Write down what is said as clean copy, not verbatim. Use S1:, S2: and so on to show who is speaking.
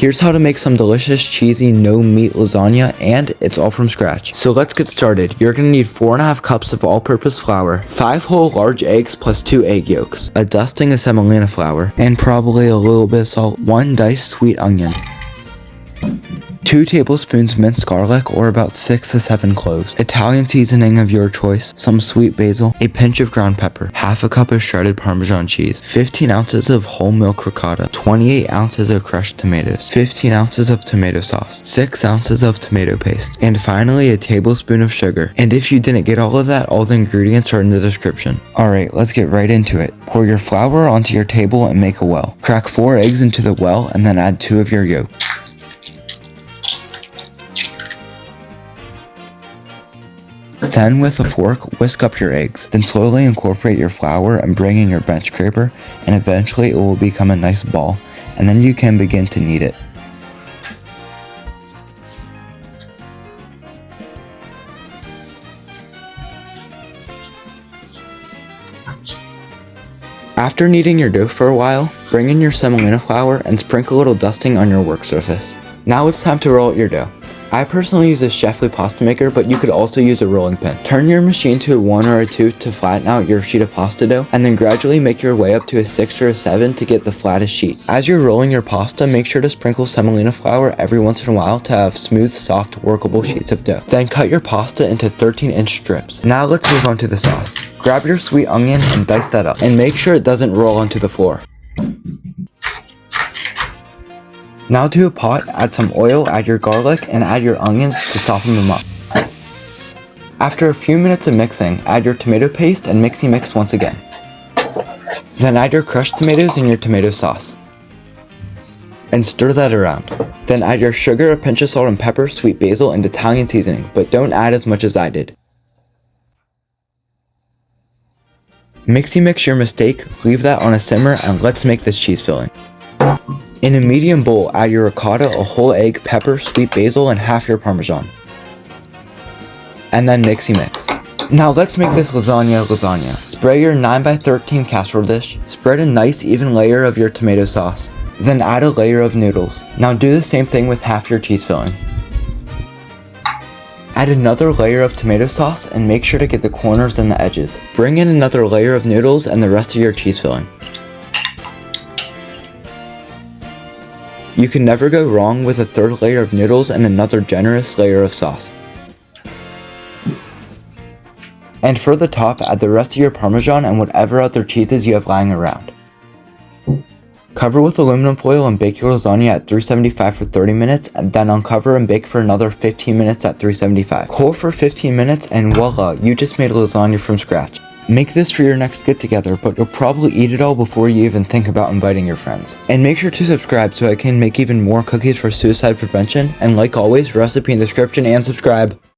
S1: Here's how to make some delicious cheesy no meat lasagna, and it's all from scratch. So let's get started. You're gonna need 4.5 cups of all-purpose flour, 5 whole large eggs plus 2 egg yolks, a dusting of semolina flour, and probably a little bit of salt, 1 diced sweet onion, 2 tablespoons minced garlic or about 6 to 7 cloves, Italian seasoning of your choice, some sweet basil, a pinch of ground pepper, half a cup of shredded Parmesan cheese, 15 ounces of whole milk ricotta, 28 ounces of crushed tomatoes, 15 ounces of tomato sauce, 6 ounces of tomato paste, and finally a tablespoon of sugar. And if you didn't get all of that, all the ingredients are in the description. Alright, let's get right into it. Pour your flour onto your table and make a well. Crack 4 eggs into the well and then add 2 of your yolk. Then with a fork, whisk up your eggs. Then slowly incorporate your flour and bring in your bench scraper, and eventually it will become a nice ball, and then you can begin to knead it. After kneading your dough for a while, bring in your semolina flour and sprinkle a little dusting on your work surface. Now it's time to roll out your dough. I personally use a Chefly pasta maker, but you could also use a rolling pin. Turn your machine to a 1 or a 2 to flatten out your sheet of pasta dough, and then gradually make your way up to a 6 or a 7 to get the flattest sheet. As you're rolling your pasta, make sure to sprinkle semolina flour every once in a while to have smooth, soft, workable sheets of dough. Then cut your pasta into 13-inch strips. Now let's move on to the sauce. Grab your sweet onion and dice that up, and make sure it doesn't roll onto the floor. Now to a pot, add some oil, add your garlic, and add your onions to soften them up. After a few minutes of mixing, add your tomato paste and mix once again. Then add your crushed tomatoes and your tomato sauce. And stir that around. Then add your sugar, a pinch of salt and pepper, sweet basil, and Italian seasoning, but don't add as much as I did. Mix your mistake, leave that on a simmer, and let's make this cheese filling. In a medium bowl, add your ricotta, a whole egg, pepper, sweet basil, and half your Parmesan. And then mix. Now let's make this lasagna. Spray your 9x13 casserole dish, spread a nice even layer of your tomato sauce, then add a layer of noodles. Now do the same thing with half your cheese filling. Add another layer of tomato sauce and make sure to get the corners and the edges. Bring in another layer of noodles and the rest of your cheese filling. You can never go wrong with a third layer of noodles and another generous layer of sauce. And for the top, add the rest of your Parmesan and whatever other cheeses you have lying around. Cover with aluminum foil and bake your lasagna at 375 for 30 minutes, and then uncover and bake for another 15 minutes at 375. Cool for 15 minutes and voila, you just made a lasagna from scratch. Make this for your next get-together, but you'll probably eat it all before you even think about inviting your friends. And make sure to subscribe so I can make even more cookies for suicide prevention, and like always, recipe in the description and subscribe.